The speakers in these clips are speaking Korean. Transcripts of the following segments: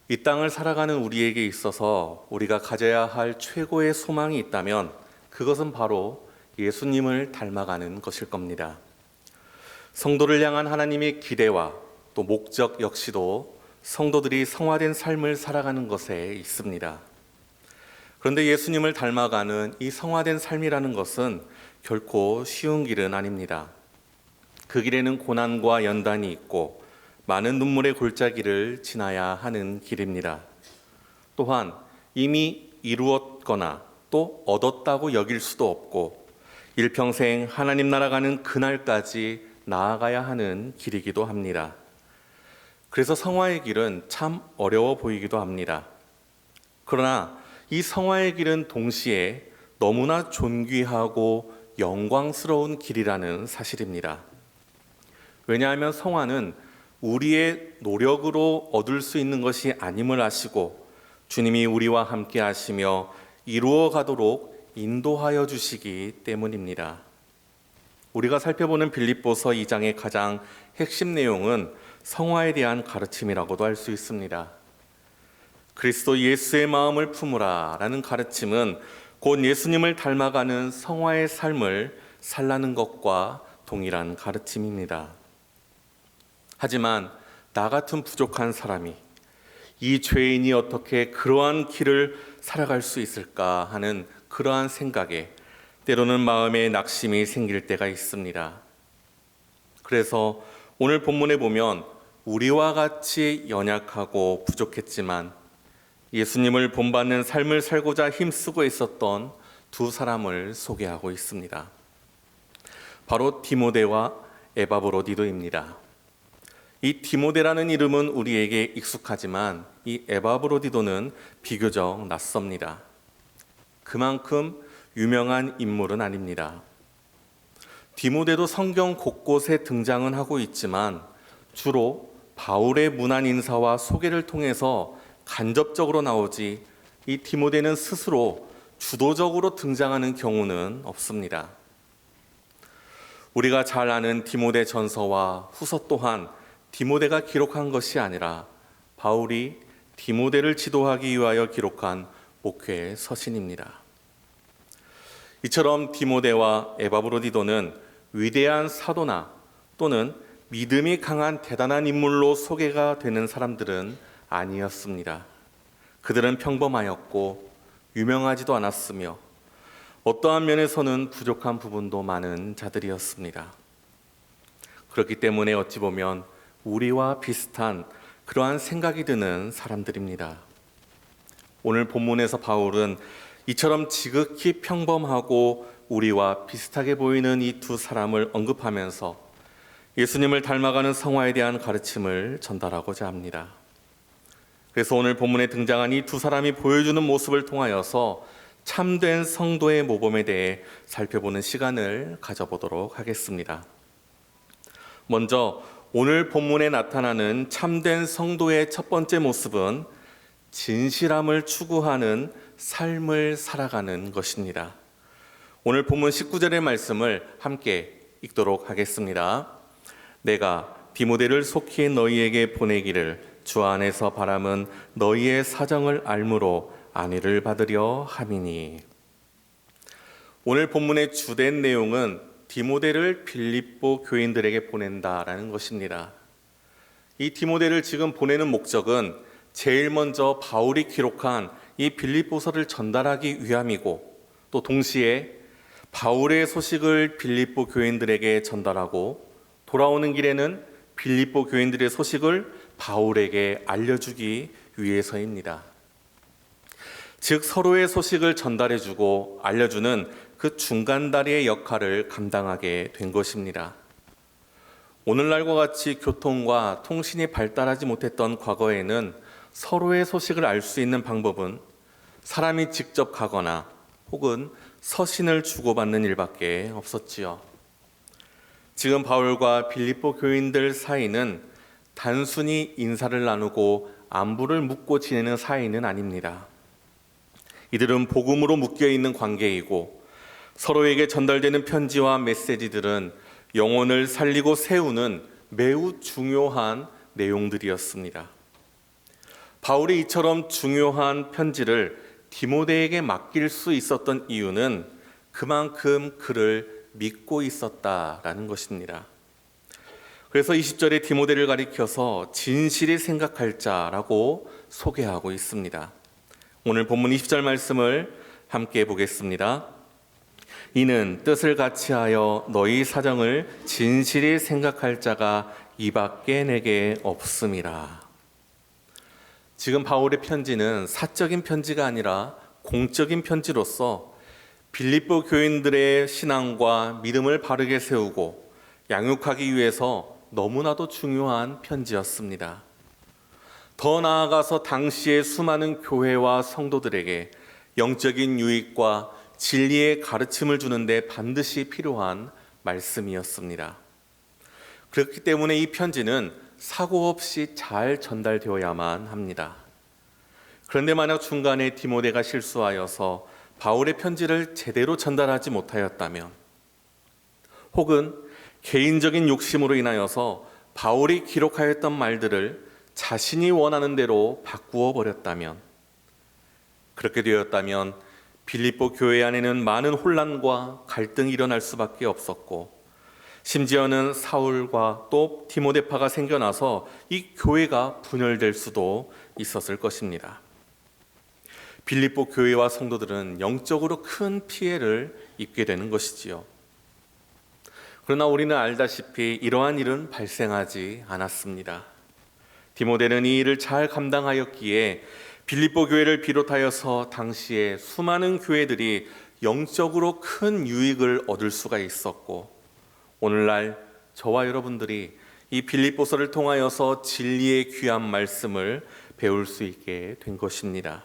이 땅을 살아가는 우리에게 있어서 우리가 가져야 할 최고의 소망이 있다면 그것은 바로 예수님을 닮아가는 것일 겁니다. 성도를 향한 하나님의 기대와 또 목적 역시도 성도들이 성화된 삶을 살아가는 것에 있습니다. 그런데 예수님을 닮아가는 이 성화된 삶이라는 것은 결코 쉬운 길은 아닙니다. 그 길에는 고난과 연단이 있고 많은 눈물의 골짜기를 지나야 하는 길입니다. 또한 이미 이루었거나 또 얻었다고 여길 수도 없고 일평생 하나님 나라 가는 그날까지 나아가야 하는 길이기도 합니다. 그래서 성화의 길은 참 어려워 보이기도 합니다. 그러나 이 성화의 길은 동시에 너무나 존귀하고 영광스러운 길이라는 사실입니다. 왜냐하면 성화는 우리의 노력으로 얻을 수 있는 것이 아님을 아시고 주님이 우리와 함께 하시며 이루어 가도록 인도하여 주시기 때문입니다. 우리가 살펴보는 빌립보서 2장의 가장 핵심 내용은 성화에 대한 가르침이라고도 할 수 있습니다. 그리스도 예수의 마음을 품으라 라는 가르침은 곧 예수님을 닮아가는 성화의 삶을 살라는 것과 동일한 가르침입니다. 하지만 나 같은 부족한 사람이 이 죄인이 어떻게 그러한 길을 살아갈 수 있을까 하는 그러한 생각에 때로는 마음에 낙심이 생길 때가 있습니다. 그래서 오늘 본문에 보면 우리와 같이 연약하고 부족했지만 예수님을 본받는 삶을 살고자 힘쓰고 있었던 두 사람을 소개하고 있습니다. 바로 디모데와 에바브로디도입니다. 이 디모데라는 이름은 우리에게 익숙하지만 이 에바브로디도는 비교적 낯섭니다. 그만큼 유명한 인물은 아닙니다. 디모데도 성경 곳곳에 등장은 하고 있지만 주로 바울의 문안 인사와 소개를 통해서 간접적으로 나오지 이 디모데는 스스로 주도적으로 등장하는 경우는 없습니다. 우리가 잘 아는 디모데 전서와 후서 또한 디모데가 기록한 것이 아니라 바울이 디모데를 지도하기 위하여 기록한 목회의 서신입니다. 이처럼 디모데와 에바브로디도는 위대한 사도나 또는 믿음이 강한 대단한 인물로 소개가 되는 사람들은 아니었습니다. 그들은 평범하였고 유명하지도 않았으며 어떠한 면에서는 부족한 부분도 많은 자들이었습니다. 그렇기 때문에 어찌 보면 우리와 비슷한 그러한 생각이 드는 사람들입니다. 오늘 본문에서 바울은 이처럼 지극히 평범하고 우리와 비슷하게 보이는 이 두 사람을 언급하면서 예수님을 닮아가는 성화에 대한 가르침을 전달하고자 합니다. 그래서 오늘 본문에 등장한 이 두 사람이 보여주는 모습을 통하여서 참된 성도의 모범에 대해 살펴보는 시간을 가져보도록 하겠습니다. 먼저 오늘 본문에 나타나는 참된 성도의 첫 번째 모습은 진실함을 추구하는 삶을 살아가는 것입니다. 오늘 본문 19절의 말씀을 함께 읽도록 하겠습니다. 내가 디모데를 속히 너희에게 보내기를 주 안에서 바람은 너희의 사정을 알므로 안위를 받으려 함이니. 오늘 본문의 주된 내용은 디모데를 빌립보 교인들에게 보낸다라는 것입니다. 이 디모데를 지금 보내는 목적은 제일 먼저 바울이 기록한 이 빌립보서를 전달하기 위함이고 또 동시에 바울의 소식을 빌립보 교인들에게 전달하고 돌아오는 길에는 빌립보 교인들의 소식을 바울에게 알려주기 위해서입니다. 즉 서로의 소식을 전달해주고 알려주는 그 중간다리의 역할을 감당하게 된 것입니다. 오늘날과 같이 교통과 통신이 발달하지 못했던 과거에는 서로의 소식을 알 수 있는 방법은 사람이 직접 가거나 혹은 서신을 주고받는 일밖에 없었지요. 지금 바울과 빌립보 교인들 사이는 단순히 인사를 나누고 안부를 묻고 지내는 사이는 아닙니다. 이들은 복음으로 묶여있는 관계이고 서로에게 전달되는 편지와 메시지들은 영혼을 살리고 세우는 매우 중요한 내용들이었습니다. 바울이 이처럼 중요한 편지를 디모데에게 맡길 수 있었던 이유는 그만큼 그를 믿고 있었다라는 것입니다. 그래서 20절에 디모데를 가리켜서 진실이 생각할 자라고 소개하고 있습니다. 오늘 본문 20절 말씀을 함께 보겠습니다. 이는 뜻을 같이하여 너희 사정을 진실이 생각할 자가 이밖에 내게 없음이라. 지금 바울의 편지는 사적인 편지가 아니라 공적인 편지로서 빌립보 교인들의 신앙과 믿음을 바르게 세우고 양육하기 위해서 너무나도 중요한 편지였습니다. 더 나아가서 당시의 수많은 교회와 성도들에게 영적인 유익과 진리의 가르침을 주는데 반드시 필요한 말씀이었습니다. 그렇기 때문에 이 편지는 사고 없이 잘 전달되어야만 합니다. 그런데 만약 중간에 디모데가 실수하여서 바울의 편지를 제대로 전달하지 못하였다면, 혹은 개인적인 욕심으로 인하여서 바울이 기록하였던 말들을 자신이 원하는 대로 바꾸어 버렸다면, 그렇게 되었다면 빌립보 교회 안에는 많은 혼란과 갈등이 일어날 수밖에 없었고, 심지어는 사울과 또 디모데파가 생겨나서 이 교회가 분열될 수도 있었을 것입니다. 빌립보 교회와 성도들은 영적으로 큰 피해를 입게 되는 것이지요. 그러나 우리는 알다시피 이러한 일은 발생하지 않았습니다. 디모데는 이 일을 잘 감당하였기에 빌립보 교회를 비롯하여서 당시에 수많은 교회들이 영적으로 큰 유익을 얻을 수가 있었고, 오늘날 저와 여러분들이 이 빌립보서를 통하여서 진리의 귀한 말씀을 배울 수 있게 된 것입니다.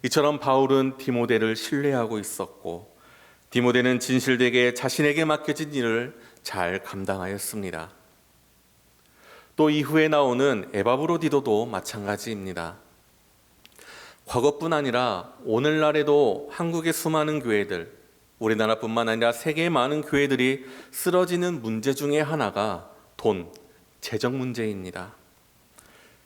이처럼 바울은 디모데를 신뢰하고 있었고, 디모데는 진실되게 자신에게 맡겨진 일을 잘 감당하였습니다. 또 이후에 나오는 에바브로디도도 마찬가지입니다. 과거뿐 아니라 오늘날에도 한국의 수많은 교회들, 우리나라뿐만 아니라 세계의 많은 교회들이 쓰러지는 문제 중에 하나가 돈, 재정 문제입니다.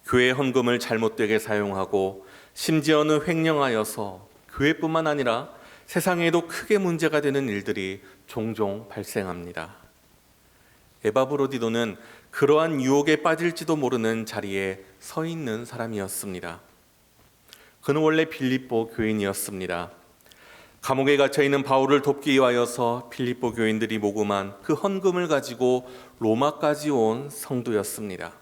교회 헌금을 잘못되게 사용하고 심지어는 횡령하여서 교회뿐만 아니라 세상에도 크게 문제가 되는 일들이 종종 발생합니다. 에바브로디도는 그러한 유혹에 빠질지도 모르는 자리에 서 있는 사람이었습니다. 그는 원래 빌립보 교인이었습니다. 감옥에 갇혀 있는 바울을 돕기 위하여서 빌립보 교인들이 모금한 그 헌금을 가지고 로마까지 온 성도였습니다.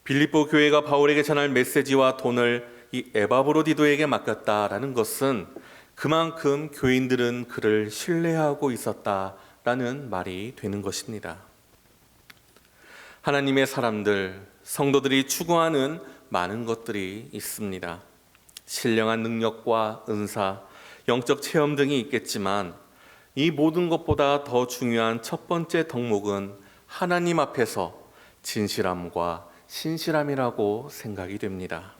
빌립보 교회가 바울에게 전할 메시지와 돈을 이 에바브로디도에게 맡겼다라는 것은 그만큼 교인들은 그를 신뢰하고 있었다라는 말이 되는 것입니다. 하나님의 사람들, 성도들이 추구하는 많은 것들이 있습니다. 신령한 능력과 은사, 영적 체험 등이 있겠지만 이 모든 것보다 더 중요한 첫 번째 덕목은 하나님 앞에서 진실함과 신실함이라고 생각이 됩니다.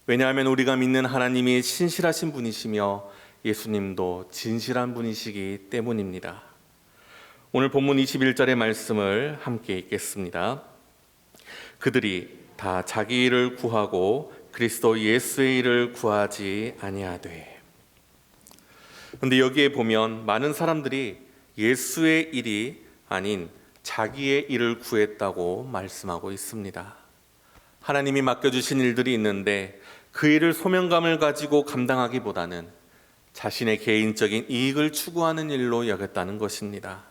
왜냐하면 우리가 믿는 하나님이 신실하신 분이시며 예수님도 진실한 분이시기 때문입니다. 오늘 본문 21절의 말씀을 함께 읽겠습니다. 그들이 다 자기 일을 구하고 그리스도 예수의 일을 구하지 아니하되. 그런데 여기에 보면 많은 사람들이 예수의 일이 아닌 자기의 일을 구했다고 말씀하고 있습니다. 하나님이 맡겨주신 일들이 있는데 그 일을 소명감을 가지고 감당하기보다는 자신의 개인적인 이익을 추구하는 일로 여겼다는 것입니다.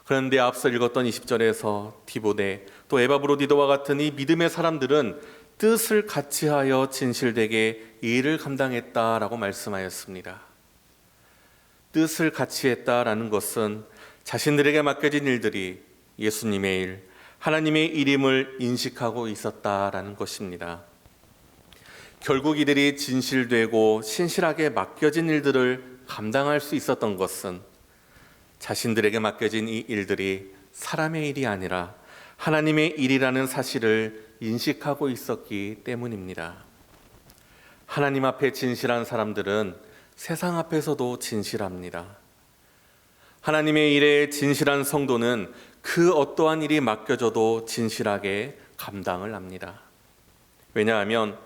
그런데 앞서 읽었던 20절에서 디모데 또 에바브로디도와 같은 이 믿음의 사람들은 뜻을 같이하여 진실되게 이 일을 감당했다라고 말씀하였습니다. 뜻을 같이했다라는 것은 자신들에게 맡겨진 일들이 예수님의 일, 하나님의 일임을 인식하고 있었다라는 것입니다. 결국 이들이 진실되고 신실하게 맡겨진 일들을 감당할 수 있었던 것은 자신들에게 맡겨진 이 일들이 사람의 일이 아니라 하나님의 일이라는 사실을 인식하고 있었기 때문입니다. 하나님 앞에 진실한 사람들은 세상 앞에서도 진실합니다. 하나님의 일에 진실한 성도는 그 어떠한 일이 맡겨져도 진실하게 감당을 합니다. 왜냐하면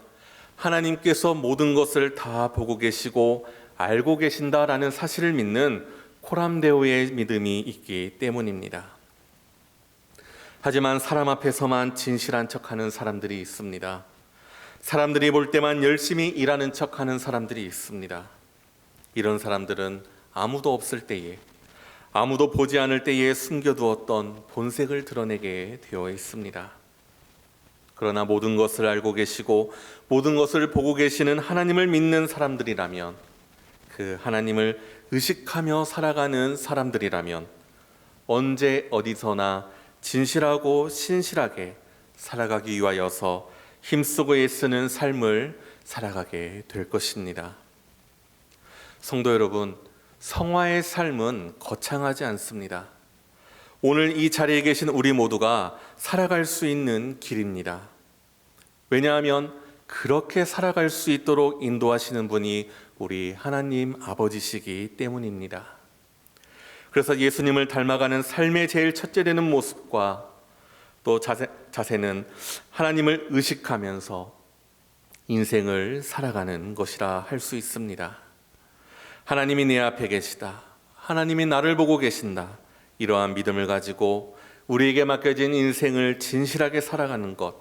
하나님께서 모든 것을 다 보고 계시고 알고 계신다라는 사실을 믿는 코람데오의 믿음이 있기 때문입니다. 하지만 사람 앞에서만 진실한 척하는 사람들이 있습니다. 사람들이 볼 때만 열심히 일하는 척하는 사람들이 있습니다. 이런 사람들은 아무도 없을 때에, 아무도 보지 않을 때에 숨겨두었던 본색을 드러내게 되어 있습니다. 그러나 모든 것을 알고 계시고 모든 것을 보고 계시는 하나님을 믿는 사람들이라면, 그 하나님을 의식하며 살아가는 사람들이라면 언제 어디서나 진실하고 신실하게 살아가기 위하여서 힘쓰고 애쓰는 삶을 살아가게 될 것입니다. 성도 여러분, 성화의 삶은 거창하지 않습니다. 오늘 이 자리에 계신 우리 모두가 살아갈 수 있는 길입니다. 왜냐하면 그렇게 살아갈 수 있도록 인도하시는 분이 우리 하나님 아버지시기 때문입니다. 그래서 예수님을 닮아가는 삶의 제일 첫째 되는 모습과 또 자세는 하나님을 의식하면서 인생을 살아가는 것이라 할 수 있습니다. 하나님이 내 앞에 계시다, 하나님이 나를 보고 계신다, 이러한 믿음을 가지고 우리에게 맡겨진 인생을 진실하게 살아가는 것,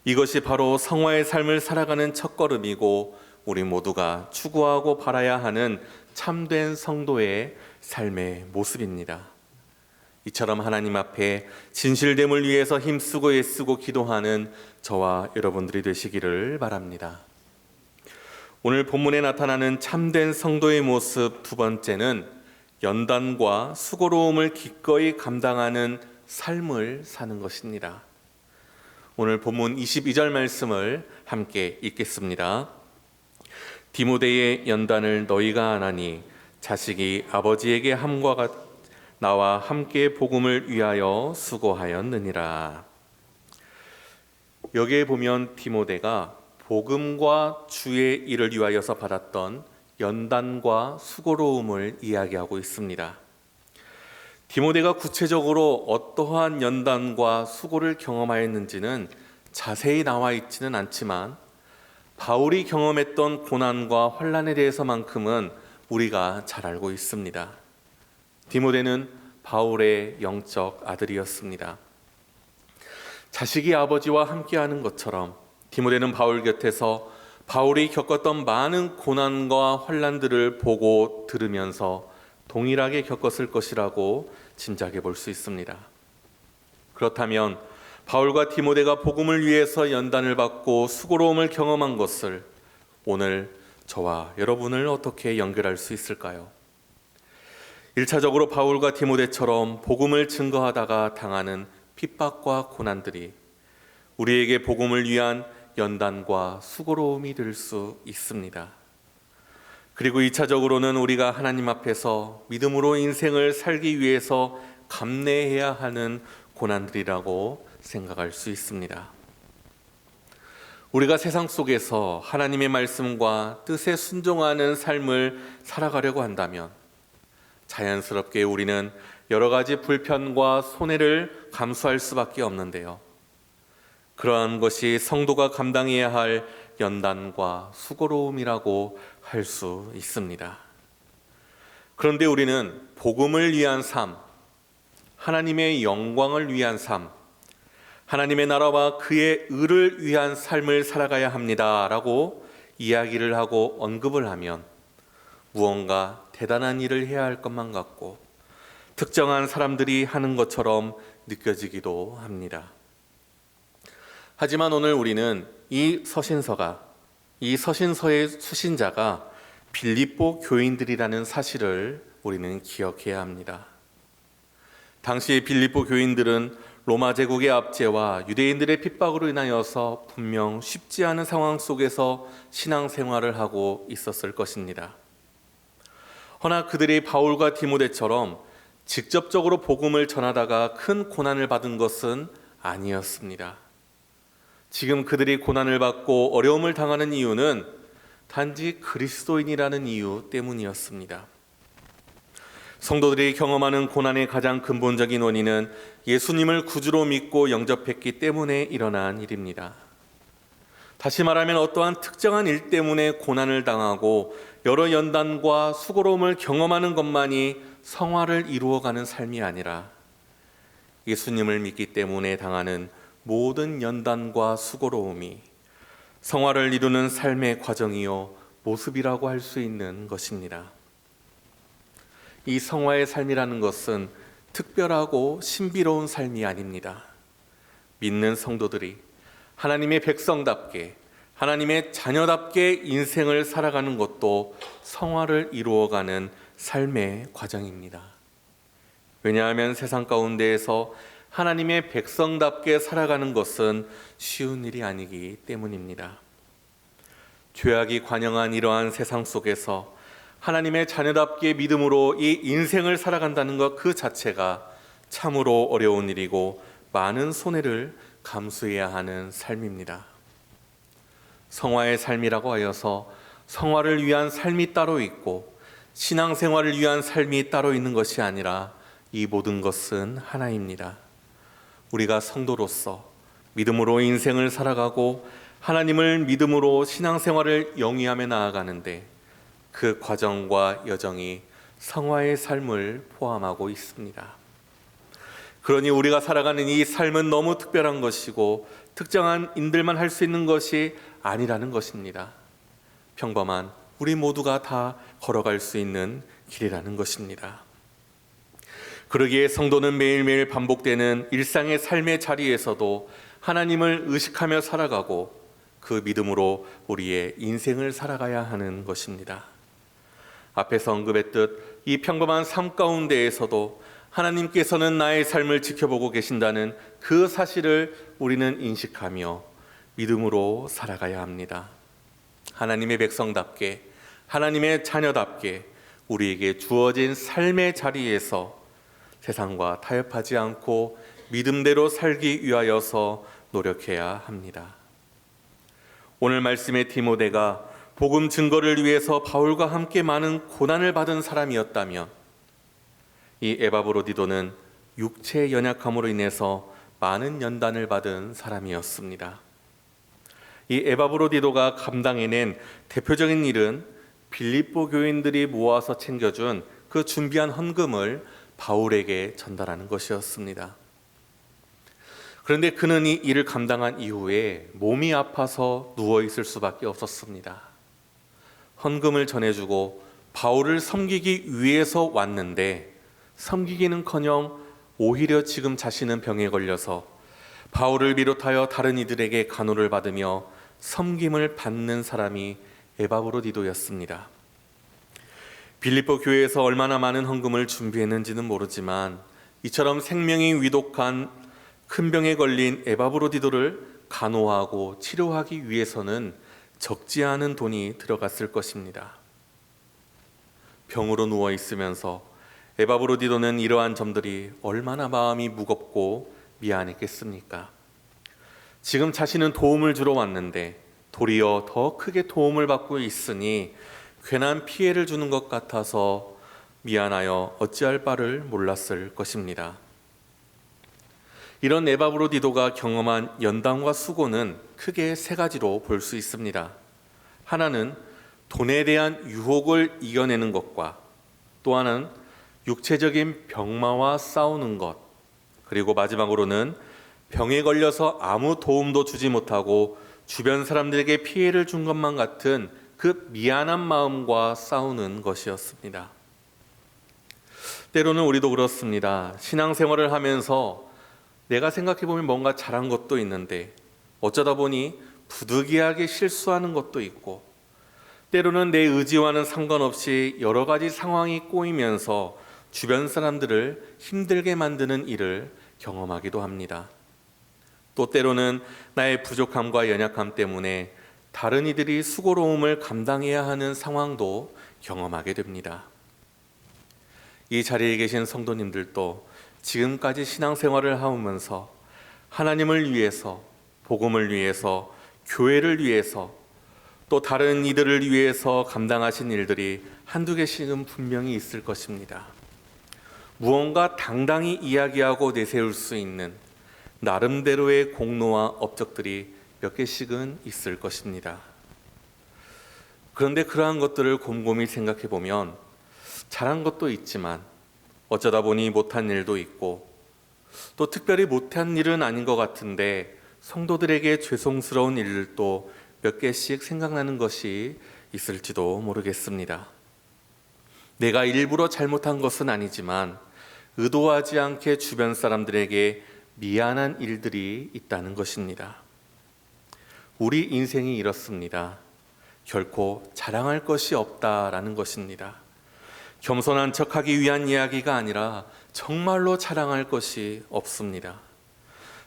이것이 바로 성화의 삶을 살아가는 첫걸음이고 우리 모두가 추구하고 바라야 하는 참된 성도의 삶의 모습입니다. 이처럼 하나님 앞에 진실됨을 위해서 힘쓰고 애쓰고 기도하는 저와 여러분들이 되시기를 바랍니다. 오늘 본문에 나타나는 참된 성도의 모습 두 번째는 연단과 수고로움을 기꺼이 감당하는 삶을 사는 것입니다. 오늘 본문 22절 말씀을 함께 읽겠습니다. 디모데의 연단을 너희가 아나니 자식이 아버지에게 함과 나와 함께 복음을 위하여 수고하였느니라. 여기에 보면 디모데가 복음과 주의 일을 위하여서 받았던 연단과 수고로움을 이야기하고 있습니다. 디모데가 구체적으로 어떠한 연단과 수고를 경험하였는지는 자세히 나와 있지는 않지만 바울이 경험했던 고난과 환난에 대해서만큼은 우리가 잘 알고 있습니다. 디모데는 바울의 영적 아들이었습니다. 자식이 아버지와 함께하는 것처럼 디모데는 바울 곁에서 바울이 겪었던 많은 고난과 환난들을 보고 들으면서 동일하게 겪었을 것이라고 짐작해 볼 수 있습니다. 그렇다면 바울과 디모데가 복음을 위해서 연단을 받고 수고로움을 경험한 것을 오늘 저와 여러분을 어떻게 연결할 수 있을까요? 1차적으로 바울과 디모데처럼 복음을 증거하다가 당하는 핍박과 고난들이 우리에게 복음을 위한 연단과 수고로움이 될 수 있습니다. 그리고 2차적으로는 우리가 하나님 앞에서 믿음으로 인생을 살기 위해서 감내해야 하는 고난들이라고 생각할 수 있습니다. 우리가 세상 속에서 하나님의 말씀과 뜻에 순종하는 삶을 살아가려고 한다면 자연스럽게 우리는 여러 가지 불편과 손해를 감수할 수밖에 없는데요. 그러한 것이 성도가 감당해야 할 연단과 수고로움이라고 할 수 있습니다. 그런데 우리는 복음을 위한 삶, 하나님의 영광을 위한 삶, 하나님의 나라와 그의 의를 위한 삶을 살아가야 합니다라고 이야기를 하고 언급을 하면 무언가 대단한 일을 해야 할 것만 같고 특정한 사람들이 하는 것처럼 느껴지기도 합니다. 하지만 오늘 우리는 이 서신서의 수신자가 빌립보 교인들이라는 사실을 우리는 기억해야 합니다. 당시 빌립보 교인들은 로마 제국의 압제와 유대인들의 핍박으로 인하여서 분명 쉽지 않은 상황 속에서 신앙생활을 하고 있었을 것입니다. 허나 그들이 바울과 디모데처럼 직접적으로 복음을 전하다가 큰 고난을 받은 것은 아니었습니다. 지금 그들이 고난을 받고 어려움을 당하는 이유는 단지 그리스도인이라는 이유 때문이었습니다. 성도들이 경험하는 고난의 가장 근본적인 원인은 예수님을 구주로 믿고 영접했기 때문에 일어난 일입니다. 다시 말하면 어떠한 특정한 일 때문에 고난을 당하고 여러 연단과 수고로움을 경험하는 것만이 성화를 이루어가는 삶이 아니라 예수님을 믿기 때문에 당하는 모든 연단과 수고로움이 성화를 이루는 삶의 과정이요 모습이라고 할 수 있는 것입니다. 이 성화의 삶이라는 것은 특별하고 신비로운 삶이 아닙니다. 믿는 성도들이 하나님의 백성답게, 하나님의 자녀답게 인생을 살아가는 것도 성화를 이루어가는 삶의 과정입니다. 왜냐하면 세상 가운데에서 하나님의 백성답게 살아가는 것은 쉬운 일이 아니기 때문입니다. 죄악이 관영한 이러한 세상 속에서 하나님의 자녀답게 믿음으로 이 인생을 살아간다는 것 그 자체가 참으로 어려운 일이고 많은 손해를 감수해야 하는 삶입니다. 성화의 삶이라고 하여서 성화를 위한 삶이 따로 있고 신앙생활을 위한 삶이 따로 있는 것이 아니라 이 모든 것은 하나입니다. 우리가 성도로서 믿음으로 인생을 살아가고 하나님을 믿음으로 신앙생활을 영위하며 나아가는데 그 과정과 여정이 성화의 삶을 포함하고 있습니다. 그러니 우리가 살아가는 이 삶은 너무 특별한 것이고 특정한 인들만 할 수 있는 것이 아니라는 것입니다. 평범한 우리 모두가 다 걸어갈 수 있는 길이라는 것입니다. 그러기에 성도는 매일매일 반복되는 일상의 삶의 자리에서도 하나님을 의식하며 살아가고 그 믿음으로 우리의 인생을 살아가야 하는 것입니다. 앞에서 언급했듯 이 평범한 삶 가운데에서도 하나님께서는 나의 삶을 지켜보고 계신다는 그 사실을 우리는 인식하며 믿음으로 살아가야 합니다. 하나님의 백성답게, 하나님의 자녀답게 우리에게 주어진 삶의 자리에서 세상과 타협하지 않고 믿음대로 살기 위하여서 노력해야 합니다. 오늘 말씀의 디모데가 복음 증거를 위해서 바울과 함께 많은 고난을 받은 사람이었다면 이 에바브로디도는 육체의 연약함으로 인해서 많은 연단을 받은 사람이었습니다. 이 에바브로디도가 감당해낸 대표적인 일은 빌립보 교인들이 모아서 챙겨준 그 준비한 헌금을 바울에게 전달하는 것이었습니다. 그런데 그는 이 일을 감당한 이후에 몸이 아파서 누워있을 수밖에 없었습니다. 헌금을 전해주고 바울을 섬기기 위해서 왔는데 섬기기는커녕 오히려 지금 자신은 병에 걸려서 바울을 비롯하여 다른 이들에게 간호를 받으며 섬김을 받는 사람이 에바브로디도였습니다. 빌립보 교회에서 얼마나 많은 헌금을 준비했는지는 모르지만 이처럼 생명이 위독한 큰 병에 걸린 에바브로디도를 간호하고 치료하기 위해서는 적지 않은 돈이 들어갔을 것입니다. 병으로 누워 있으면서 에바브로디도는 이러한 점들이 얼마나 마음이 무겁고 미안했겠습니까? 지금 자신은 도움을 주러 왔는데 도리어 더 크게 도움을 받고 있으니 괜한 피해를 주는 것 같아서 미안하여 어찌할 바를 몰랐을 것입니다. 이런 에바브로디도가 경험한 연단과 수고는 크게 세 가지로 볼 수 있습니다. 하나는 돈에 대한 유혹을 이겨내는 것과 또 하나는 육체적인 병마와 싸우는 것, 그리고 마지막으로는 병에 걸려서 아무 도움도 주지 못하고 주변 사람들에게 피해를 준 것만 같은 그 미안한 마음과 싸우는 것이었습니다. 때로는 우리도 그렇습니다. 신앙생활을 하면서 내가 생각해보면 뭔가 잘한 것도 있는데 어쩌다 보니 부득이하게 실수하는 것도 있고 때로는 내 의지와는 상관없이 여러 가지 상황이 꼬이면서 주변 사람들을 힘들게 만드는 일을 경험하기도 합니다. 또 때로는 나의 부족함과 연약함 때문에 다른 이들이 수고로움을 감당해야 하는 상황도 경험하게 됩니다. 이 자리에 계신 성도님들도 지금까지 신앙생활을 하면서 하나님을 위해서, 복음을 위해서, 교회를 위해서, 또 다른 이들을 위해서 감당하신 일들이 한두 개씩은 분명히 있을 것입니다. 무언가 당당히 이야기하고 내세울 수 있는 나름대로의 공로와 업적들이 몇 개씩은 있을 것입니다. 그런데 그러한 것들을 곰곰이 생각해 보면 잘한 것도 있지만 어쩌다 보니 못한 일도 있고, 또 특별히 못한 일은 아닌 것 같은데 성도들에게 죄송스러운 일들도 몇 개씩 생각나는 것이 있을지도 모르겠습니다. 내가 일부러 잘못한 것은 아니지만 의도하지 않게 주변 사람들에게 미안한 일들이 있다는 것입니다. 우리 인생이 이렇습니다. 결코 자랑할 것이 없다라는 것입니다. 겸손한 척하기 위한 이야기가 아니라 정말로 자랑할 것이 없습니다.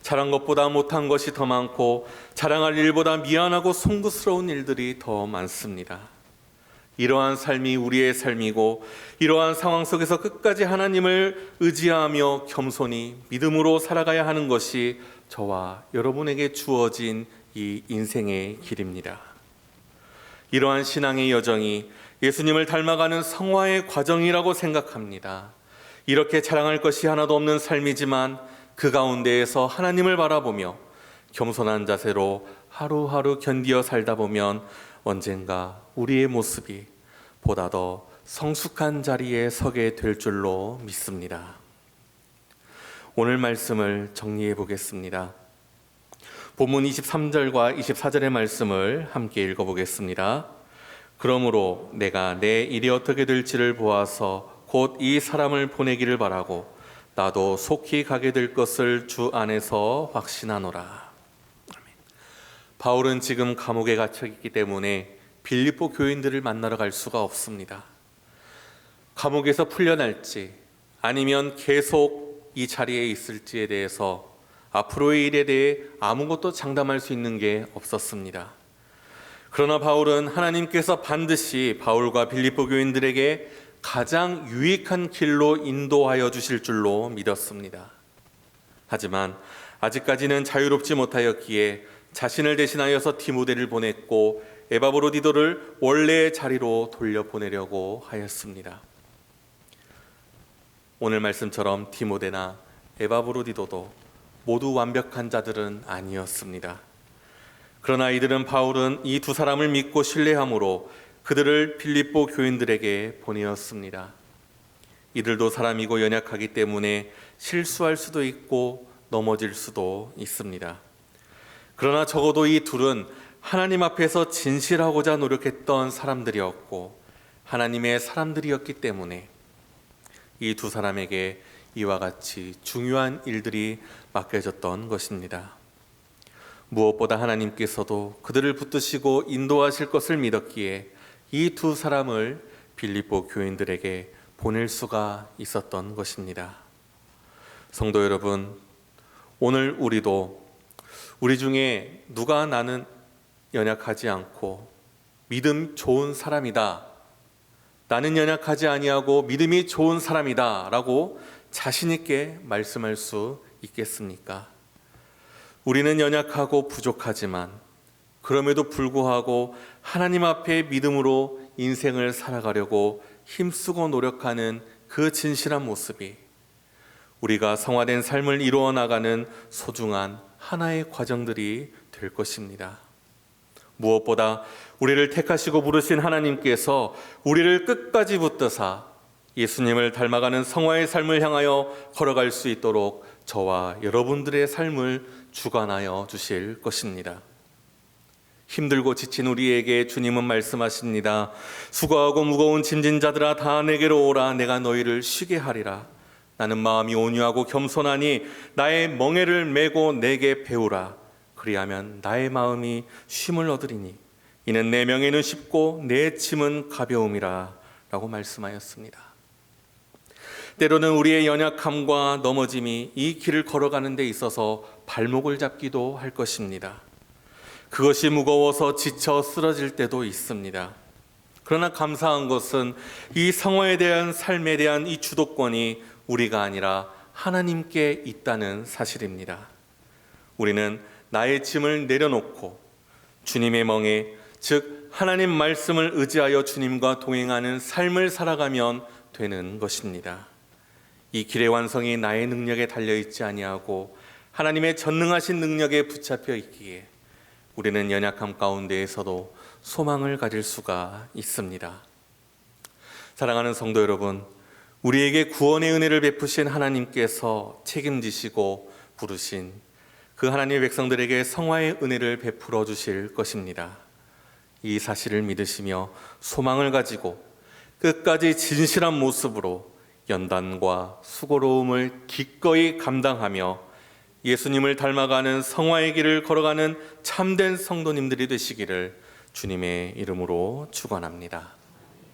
잘한 것보다 못한 것이 더 많고 자랑할 일보다 미안하고 송구스러운 일들이 더 많습니다. 이러한 삶이 우리의 삶이고, 이러한 상황 속에서 끝까지 하나님을 의지하며 겸손히 믿음으로 살아가야 하는 것이 저와 여러분에게 주어진 이 인생의 길입니다. 이러한 신앙의 여정이 예수님을 닮아가는 성화의 과정이라고 생각합니다. 이렇게 자랑할 것이 하나도 없는 삶이지만 그 가운데에서 하나님을 바라보며 겸손한 자세로 하루하루 견디어 살다 보면 언젠가 우리의 모습이 보다 더 성숙한 자리에 서게 될 줄로 믿습니다. 오늘 말씀을 정리해 보겠습니다. 본문 23절과 24절의 말씀을 함께 읽어보겠습니다. 그러므로 내가 내 일이 어떻게 될지를 보아서 곧 이 사람을 보내기를 바라고 나도 속히 가게 될 것을 주 안에서 확신하노라. 바울은 지금 감옥에 갇혀 있기 때문에 빌립보 교인들을 만나러 갈 수가 없습니다. 감옥에서 풀려날지 아니면 계속 이 자리에 있을지에 대해서 앞으로의 일에 대해 아무것도 장담할 수 있는 게 없었습니다. 그러나 바울은 하나님께서 반드시 바울과 빌립보 교인들에게 가장 유익한 길로 인도하여 주실 줄로 믿었습니다. 하지만 아직까지는 자유롭지 못하였기에 자신을 대신하여서 디모데를 보냈고 에바브로디도를 원래의 자리로 돌려보내려고 하였습니다. 오늘 말씀처럼 디모데나 에바브로디도도 모두 완벽한 자들은 아니었습니다. 그러나 이들은 바울은 이 두 사람을 믿고 신뢰함으로 그들을 빌립보 교인들에게 보내었습니다. 이들도 사람이고 연약하기 때문에 실수할 수도 있고 넘어질 수도 있습니다. 그러나 적어도 이 둘은 하나님 앞에서 진실하고자 노력했던 사람들이었고 하나님의 사람들이었기 때문에 이 두 사람에게 이와 같이 중요한 일들이 맡겨졌던 것입니다. 무엇보다 하나님께서도 그들을 붙드시고 인도하실 것을 믿었기에 이 두 사람을 빌립보 교인들에게 보낼 수가 있었던 것입니다. 성도 여러분, 오늘 우리도 우리 중에 누가 나는 연약하지 않고 믿음 좋은 사람이다, 나는 연약하지 아니하고 믿음이 좋은 사람이다 라고 자신 있게 말씀할 수 있겠습니까? 우리는 연약하고 부족하지만 그럼에도 불구하고 하나님 앞에 믿음으로 인생을 살아가려고 힘쓰고 노력하는 그 진실한 모습이 우리가 성화된 삶을 이루어 나가는 소중한 하나의 과정들이 될 것입니다. 무엇보다 우리를 택하시고 부르신 하나님께서 우리를 끝까지 붙드사 예수님을 닮아가는 성화의 삶을 향하여 걸어갈 수 있도록 저와 여러분들의 삶을 주관하여 주실 것입니다. 힘들고 지친 우리에게 주님은 말씀하십니다. 수고하고 무거운 짐진 자들아 다 내게로 오라. 내가 너희를 쉬게 하리라. 나는 마음이 온유하고 겸손하니 나의 멍에를 메고 내게 배우라. 그리하면 나의 마음이 쉼을 얻으리니 이는 내 멍에는 쉽고 내 짐은 가벼움이라 라고 말씀하였습니다. 때로는 우리의 연약함과 넘어짐이 이 길을 걸어가는 데 있어서 발목을 잡기도 할 것입니다. 그것이 무거워서 지쳐 쓰러질 때도 있습니다. 그러나 감사한 것은 이 성화에 대한 삶에 대한 이 주도권이 우리가 아니라 하나님께 있다는 사실입니다. 우리는 나의 짐을 내려놓고 주님의 멍에, 즉 하나님 말씀을 의지하여 주님과 동행하는 삶을 살아가면 되는 것입니다. 이 길의 완성이 나의 능력에 달려 있지 아니하고 하나님의 전능하신 능력에 붙잡혀 있기에 우리는 연약함 가운데에서도 소망을 가질 수가 있습니다. 사랑하는 성도 여러분, 우리에게 구원의 은혜를 베푸신 하나님께서 책임지시고 부르신 그 하나님의 백성들에게 성화의 은혜를 베풀어 주실 것입니다. 이 사실을 믿으시며 소망을 가지고 끝까지 진실한 모습으로 연단과 수고로움을 기꺼이 감당하며 예수님을 닮아가는 성화의 길을 걸어가는 참된 성도님들이 되시기를 주님의 이름으로 축원합니다.